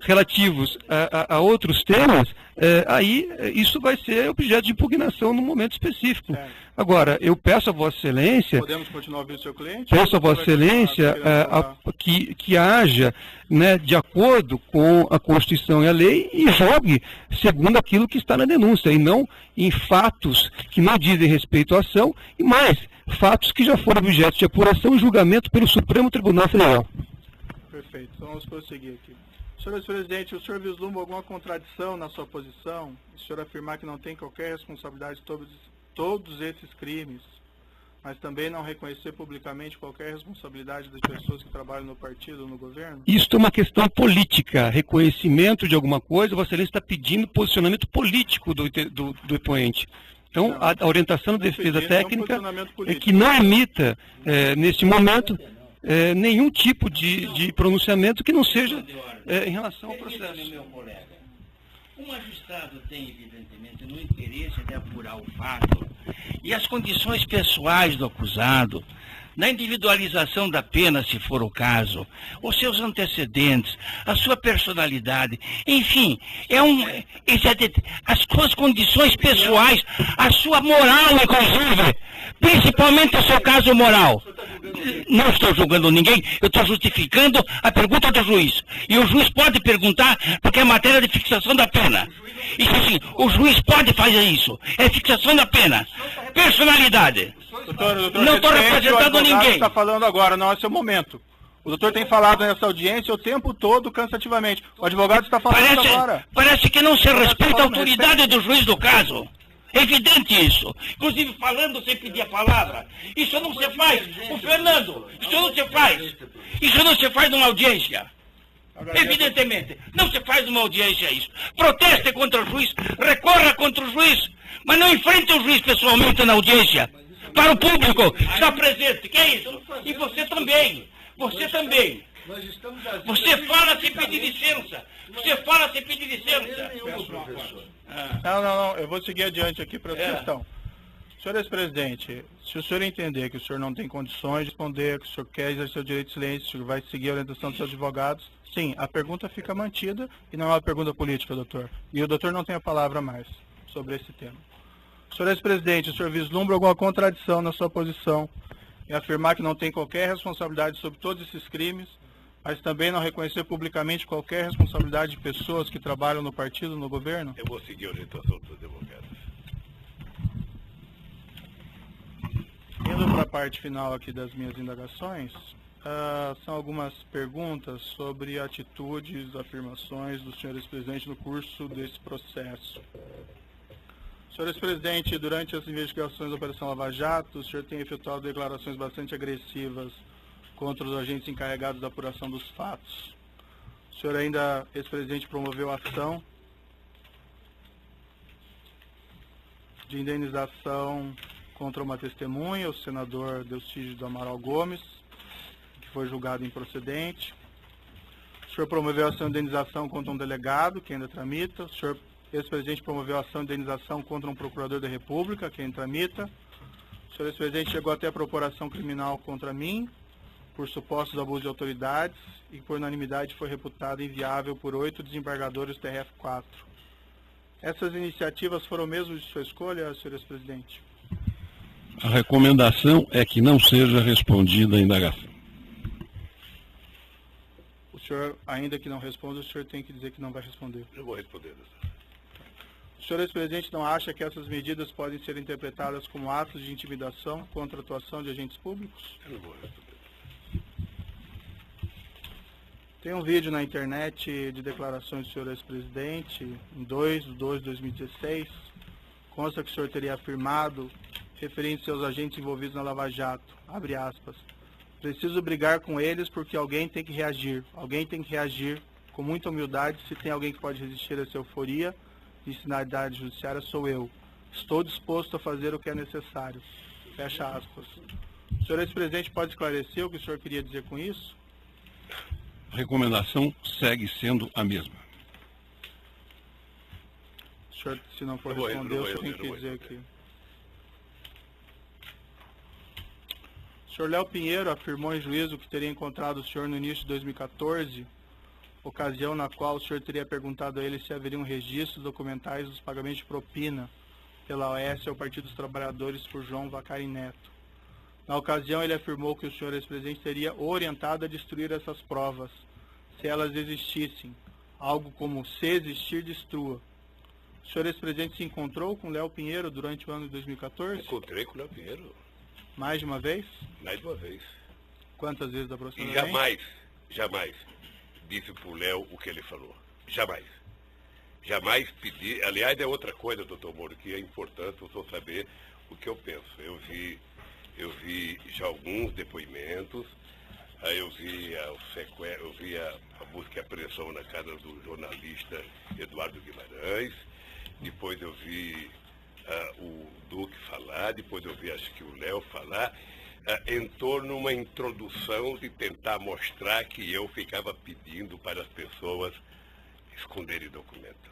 relativos a outros temas, aí isso vai ser objeto de impugnação num momento específico. Agora, eu peço a Vossa Excelência... Podemos continuar ouvindo o seu cliente? Peço a Vossa Excelência que haja, né, de acordo com a Constituição e a lei e jogue segundo aquilo que está na denúncia, e não em fatos que não dizem respeito à ação, e mais, fatos que já foram objeto de apuração e julgamento pelo Supremo Tribunal Federal. Perfeito, então vamos prosseguir aqui. Senhor presidente, o senhor vislumbra alguma contradição na sua posição? O senhor afirmar que não tem qualquer responsabilidade sobre todos esses crimes, mas também não reconhecer publicamente qualquer responsabilidade das pessoas que trabalham no partido ou no governo? Isso é uma questão política, reconhecimento de alguma coisa. Vossa Excelência está pedindo posicionamento político do depoente. Então, a orientação da defesa técnica é que não emita, neste momento, nenhum tipo de pronunciamento que não seja em relação ao processo. Meu colega, o magistrado tem, evidentemente, no interesse de apurar o fato e as condições pessoais do acusado, na individualização da pena, se for o caso, os seus antecedentes, a sua personalidade, enfim, as suas condições pessoais, a sua moral, inclusive, principalmente o seu caso moral. Não estou julgando ninguém, eu estou justificando a pergunta do juiz. E o juiz pode perguntar, porque é matéria de fixação da pena. Isso assim, o juiz pode fazer isso. É fixação da pena. Personalidade. Doutor, não estou representando ninguém. Está falando agora, não é seu momento. O doutor tem falado nessa audiência o tempo todo, cansativamente. O advogado está falando agora. Parece que não se respeita a autoridade do juiz do caso. É evidente isso. Inclusive falando sem pedir a palavra. Isso não se faz. O Fernando, isso não se faz. Isso não se faz numa audiência. Evidentemente, não se faz numa audiência isso. Proteste contra o juiz, recorra contra o juiz, mas não enfrente o juiz pessoalmente na audiência. Para o público que está presente, que é isso? E você também. Você também. Você fala sem pedir licença. Você fala sem pedir licença. Não, eu vou seguir adiante aqui para a questão. Senhor ex-presidente, se o senhor entender que o senhor não tem condições de responder, que o senhor quer exercer o direito de silêncio, o senhor vai seguir a orientação dos seus advogados, sim, a pergunta fica mantida e não é uma pergunta política, doutor. E o doutor não tem a palavra mais sobre esse tema. Senhor ex-presidente, o senhor vislumbra alguma contradição na sua posição em afirmar que não tem qualquer responsabilidade sobre todos esses crimes, mas também não reconhecer publicamente qualquer responsabilidade de pessoas que trabalham no partido, no governo? Eu vou seguir a orientação dos advogados. Indo para a parte final aqui das minhas indagações, são algumas perguntas sobre atitudes, afirmações do senhor ex-presidente no curso desse processo. Senhor ex-presidente, durante as investigações da Operação Lava Jato, o senhor tem efetuado declarações bastante agressivas contra os agentes encarregados da apuração dos fatos. O senhor ainda, ex-presidente, promoveu a ação de indenização contra uma testemunha, o senador Delcídio do Amaral Gomes, que foi julgado improcedente. O senhor promoveu a ação de indenização contra um delegado, que ainda tramita. O senhor, ex-presidente, promoveu a ação de indenização contra um procurador da República, que ainda tramita. O senhor, ex-presidente, chegou até a procuração criminal contra mim, por supostos abusos de autoridades, e por unanimidade foi reputado inviável por 8 desembargadores do TRF4. Essas iniciativas foram mesmo de sua escolha, senhor ex-presidente? A recomendação é que não seja respondida a indagação. O senhor, ainda que não responda, o senhor tem que dizer que não vai responder. Eu vou responder. O senhor ex-presidente não acha que essas medidas podem ser interpretadas como atos de intimidação contra a atuação de agentes públicos? Eu não vou responder. Tem um vídeo na internet de declarações do senhor ex-presidente, em 2/2/2016, consta que o senhor teria afirmado, referindo-se aos agentes envolvidos na Lava Jato, abre aspas, preciso brigar com eles porque alguém tem que reagir com muita humildade, se tem alguém que pode resistir a essa euforia de sinalidade judiciária sou eu. Estou disposto a fazer o que é necessário. Fecha aspas. O senhor ex-presidente pode esclarecer o que o senhor queria dizer com isso? A recomendação segue sendo a mesma. O senhor, se não for responder, o senhor tem que dizer aqui. O senhor Léo Pinheiro afirmou em juízo que teria encontrado o senhor no início de 2014 ocasião na qual o senhor teria perguntado a ele se haveria um registro documentais dos pagamentos de propina pela OAS ao Partido dos Trabalhadores por João Vacari Neto. Na ocasião, ele afirmou que o senhor ex-presidente teria orientado a destruir essas provas, se elas existissem, algo como se existir, destrua. O senhor ex-presidente se encontrou com Léo Pinheiro durante o ano de 2014? Encontrei com o Léo Pinheiro. Mais de uma vez? Mais de uma vez. Quantas vezes E aproximadamente? jamais disse para o Léo o que ele falou. Jamais. Jamais pedi. Aliás, é outra coisa, doutor Moro, que é importante o senhor saber o que eu penso. Eu vi já alguns depoimentos, aí eu vi a busca e apreensão na casa do jornalista Eduardo Guimarães, depois eu vi o Duque falar, depois eu vi acho que o Léo falar, em torno de uma introdução de tentar mostrar que eu ficava pedindo para as pessoas esconderem documento.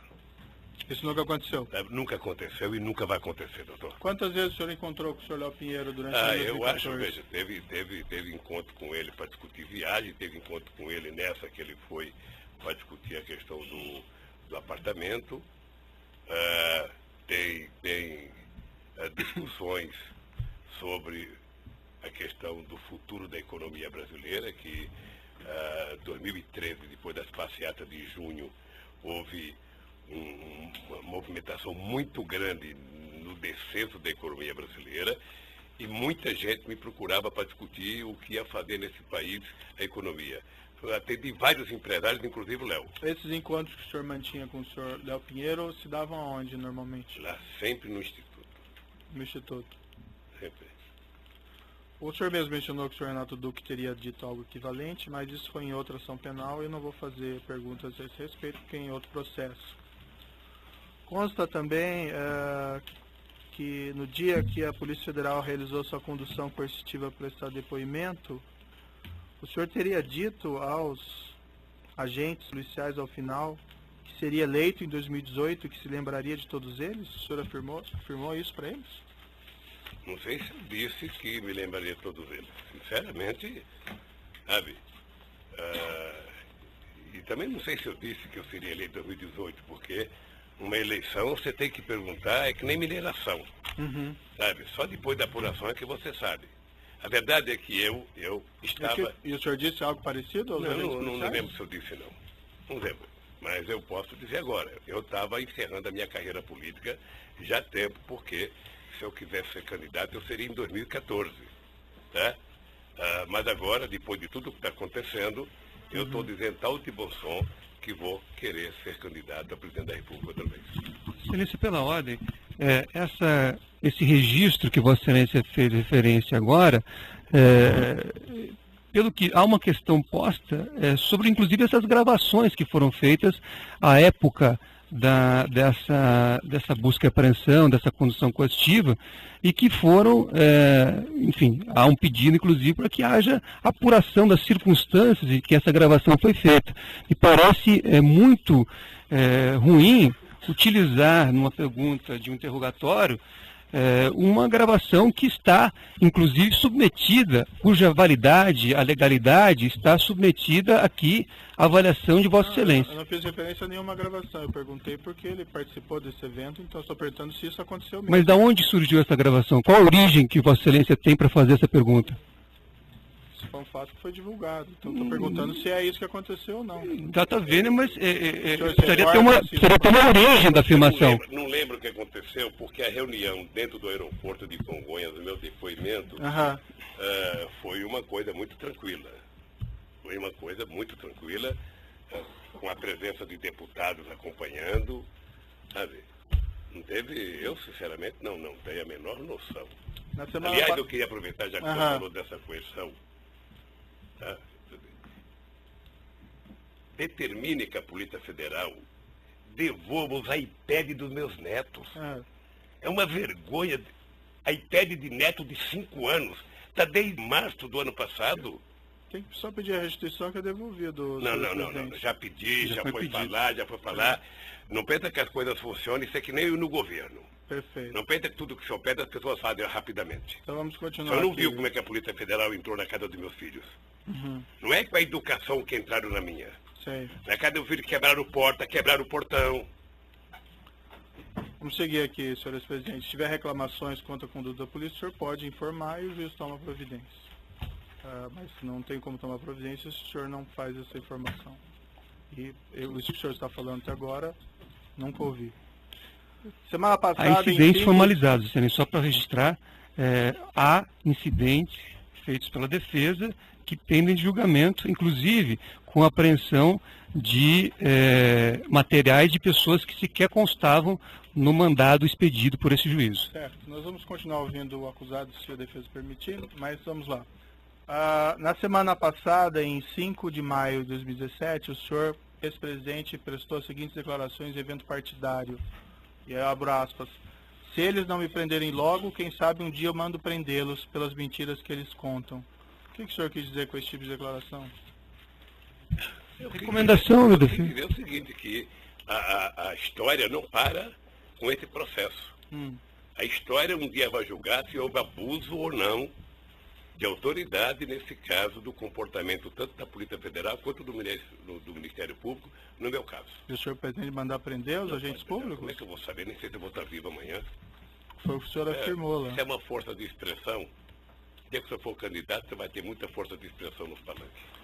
Isso nunca aconteceu? Nunca aconteceu e nunca vai acontecer, doutor. Quantas vezes o senhor encontrou com o senhor Léo Pinheiro durante o ano de 2014? Eu acho, veja, teve encontro com ele para discutir viagem, teve encontro com ele nessa que ele foi para discutir a questão do apartamento. Tem discussões sobre a questão do futuro da economia brasileira, que em 2013, depois das passeatas de junho, houve uma movimentação muito grande no descenso da economia brasileira e muita gente me procurava para discutir o que ia fazer nesse país a economia. Atendi vários empresários, inclusive o Léo. Esses encontros que o senhor mantinha com o senhor Léo Pinheiro se davam aonde normalmente? Lá, sempre no Instituto. No Instituto. Sempre. O senhor mesmo mencionou que o senhor Renato Duque teria dito algo equivalente, mas isso foi em outra ação penal e eu não vou fazer perguntas a esse respeito, porque é em outro processo. Consta também que no dia que a Polícia Federal realizou sua condução coercitiva para prestar depoimento, o senhor teria dito aos agentes policiais ao final que seria eleito em 2018 e que se lembraria de todos eles? O senhor afirmou isso para eles? Não sei se eu disse que me lembraria de todos eles. Sinceramente, sabe? E também não sei se eu disse que eu seria eleito em 2018, porque uma eleição você tem que perguntar, é que nem mineração. Sabe? Só depois da apuração é que você sabe. A verdade é que eu estava... E o senhor disse algo parecido aos agentes policiais? Não lembro se eu disse não. Não lembro. Mas eu posso dizer agora. Eu estava encerrando a minha carreira política já há tempo, porque se eu quisesse ser candidato, eu seria em 2014. Tá? Mas agora, depois de tudo que está acontecendo, eu estou dizendo tal de bom som que vou querer ser candidato a presidente da República outra vez. Excelência, pela ordem, esse registro que Vossa Excelência fez referência agora, pelo que há uma questão posta sobre, inclusive, essas gravações que foram feitas à época dessa busca e apreensão, dessa condução coercitiva, e que foram, enfim, há um pedido, inclusive, para que haja apuração das circunstâncias em que essa gravação foi feita. E parece muito ruim utilizar, numa pergunta de um interrogatório, uma gravação que está, inclusive, submetida, cuja validade, a legalidade, está submetida aqui à avaliação de Vossa Excelência. Eu não fiz referência a nenhuma gravação, eu perguntei porque ele participou desse evento, então estou perguntando se isso aconteceu mesmo. Mas de onde surgiu essa gravação? Qual a origem que Vossa Excelência tem para fazer essa pergunta? Isso foi um fato que foi divulgado, então estou perguntando se é isso que aconteceu ou não. Está vendo, mas precisaria ter uma origem da afirmação. Não lembro o que aconteceu, porque a reunião dentro do aeroporto de Congonhas, o meu depoimento, foi uma coisa muito tranquila. Foi uma coisa muito tranquila, com a presença de deputados acompanhando, sabe? Não teve, eu sinceramente não tenho a menor noção. Aliás, eu queria aproveitar, já que você falou dessa coerção, tá? Determine que a Polícia Federal devolva os iPads dos meus netos. É uma vergonha. iPad de neto de 5 anos. Está desde março do ano passado. Tem que só pedir a restituição que é devolvido. Não. Já pedi, já foi para lá. Não pensa que as coisas funcionam, isso é que nem no governo. Perfeito. Não pensa que tudo que o senhor pede as pessoas fazem rapidamente. Então vamos continuar. O senhor não viu como é que a Polícia Federal entrou na casa dos meus filhos. Não é com a educação que entraram na minha. Sei. Cadê o vídeo que quebraram o portão? Vamos seguir aqui, senhores presidentes. Se tiver reclamações contra a conduta da polícia, o senhor pode informar e o juiz toma providência. Mas não tem como tomar providência se o senhor não faz essa informação. E isso que o senhor está falando até agora, nunca ouvi. Semana passada... Há incidentes formalizados, Excelência, só para registrar, há incidentes feitos pela defesa que pendem de julgamento, inclusive com apreensão de materiais de pessoas que sequer constavam no mandado expedido por esse juízo. Certo. Nós vamos continuar ouvindo o acusado, se a defesa permitir, mas vamos lá. Na semana passada, em 5 de maio de 2017, o senhor, ex-presidente, prestou as seguintes declarações em evento partidário. E eu abro aspas. Se eles não me prenderem logo, quem sabe um dia eu mando prendê-los pelas mentiras que eles contam. O que o senhor quis dizer com esse tipo de declaração? Recomendação, meu defesa. É o seguinte, que a história não para com esse processo. A história um dia vai julgar se houve abuso ou não de autoridade, nesse caso, do comportamento tanto da Polícia Federal quanto do Ministério Público, no meu caso. E o senhor pretende mandar prender os agentes públicos? Como é que eu vou saber? Nem sei se eu vou estar vivo amanhã. Foi o que o senhor afirmou lá. Se é uma força de expressão, se você for candidato, você vai ter muita força de expressão nos palanques.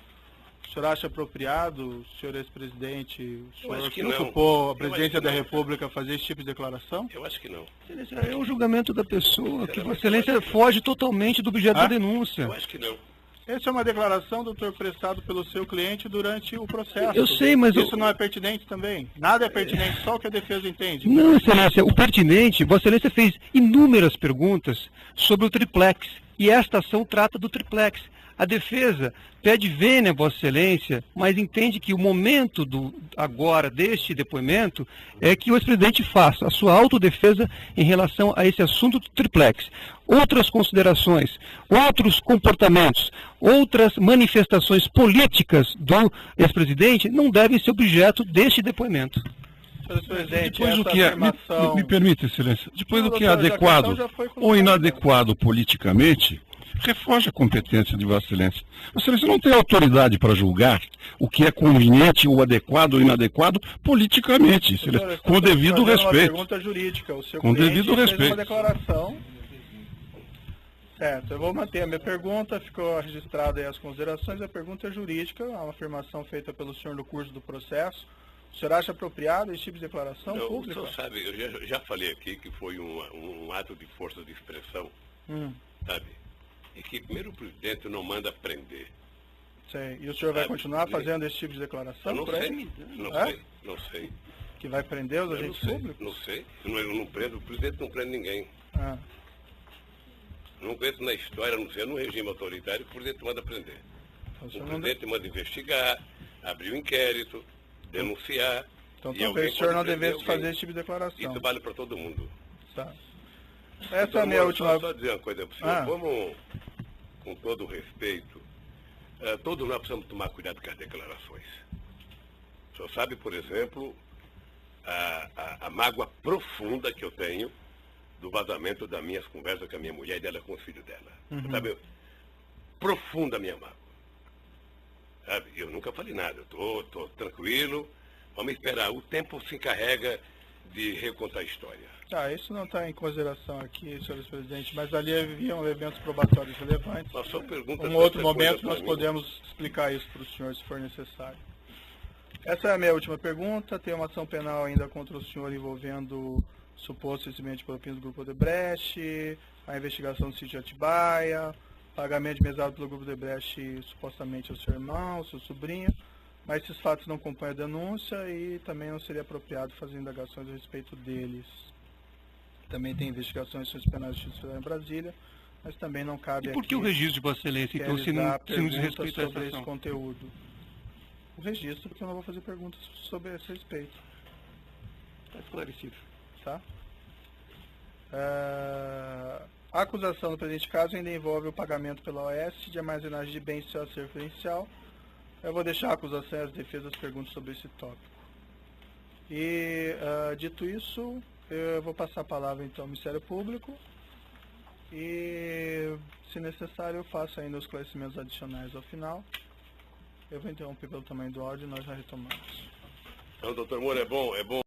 O senhor acha apropriado, senhor ex-presidente, o senhor que não. ocupou a presidência da República fazer esse tipo de declaração? Eu acho que não. Excelência, é o julgamento da pessoa, que Vossa Excelência foge totalmente do objeto da denúncia. Eu acho que não. Essa é uma declaração, doutor, prestado pelo seu cliente durante o processo. Eu sei, mas... Isso não é pertinente também? Nada é pertinente, só o que a defesa entende. Não, Excelência, o pertinente, Vossa Excelência fez inúmeras perguntas sobre o triplex, e esta ação trata do triplex. A defesa pede vênia a Vossa Excelência, mas entende que o momento agora deste depoimento é que o ex-presidente faça a sua autodefesa em relação a esse assunto do triplex. Outras considerações, outros comportamentos, outras manifestações políticas do ex-presidente não devem ser objeto deste depoimento. Depois do que é, me permite, Excelência, depois do que é adequado ou inadequado politicamente, refoge a competência de Vossa Excelência. Vossa Excelência não tem autoridade para julgar o que é conveniente ou adequado ou inadequado politicamente, Excelência, com o devido respeito. Uma pergunta jurídica. O seu com devido fez respeito. Uma declaração. Certo, eu vou manter a minha pergunta, ficou registrada aí as considerações. A pergunta é jurídica, uma afirmação feita pelo senhor no curso do processo. O senhor acha apropriado esse tipo de declaração pública? O senhor sabe, eu já falei aqui que foi um ato de força de expressão, sabe? E que primeiro o presidente não manda prender. Sei. E o senhor vai continuar fazendo esse tipo de declaração? Eu não por sei, aí? não sei. Que vai prender os agentes públicos? Não sei. Eu não prendo, o presidente não prende ninguém. Não conheço na história, não sei, no regime autoritário, que o presidente manda prender. O presidente manda investigar, abrir um inquérito, denunciar. Então talvez o senhor não devesse fazer esse tipo de declaração. Isso vale para todo mundo. Tá. Essa é a minha última... Só dizer uma coisa para o senhor. Vamos, com todo o respeito, todos nós precisamos tomar cuidado com as declarações. O senhor sabe, por exemplo, a mágoa profunda que eu tenho do vazamento das minhas conversas com a minha mulher e dela com o filho dela. Sabe? Profunda a minha mágoa. Sabe? Eu nunca falei nada. Eu estou tranquilo. Vamos esperar. O tempo se encarrega de recontar a história. Isso não está em consideração aqui, senhores presidentes, mas ali haviam eventos probatórios relevantes. Um outro momento nós podemos explicar isso para o senhor, se for necessário. Essa é a minha última pergunta. Tem uma ação penal ainda contra o senhor envolvendo suposto recebimento de propinas do Grupo Odebrecht, a investigação do sítio Atibaia, pagamento de mesada pelo Grupo Odebrecht supostamente ao seu irmão, seu sobrinho, mas esses fatos não compõem a denúncia e também não seria apropriado fazer indagações a respeito deles. Também tem investigações de penais de justiça federal em Brasília, mas também não cabe aqui... E por que o registro de Vossa Excelência, então, se não diz respeito a sobre esse conteúdo? O registro, porque eu não vou fazer perguntas sobre esse respeito. Está esclarecido. Tá? A acusação do presente caso ainda envolve o pagamento pela OAS de armazenagem de bens de seu acervo referencial. Eu vou deixar a acusação e as defesas perguntas sobre esse tópico. E, dito isso, eu vou passar a palavra então ao Ministério Público e, se necessário, eu faço ainda os esclarecimentos adicionais ao final. Eu vou interromper pelo tamanho do áudio e nós já retomamos. Então, doutor Moura, é bom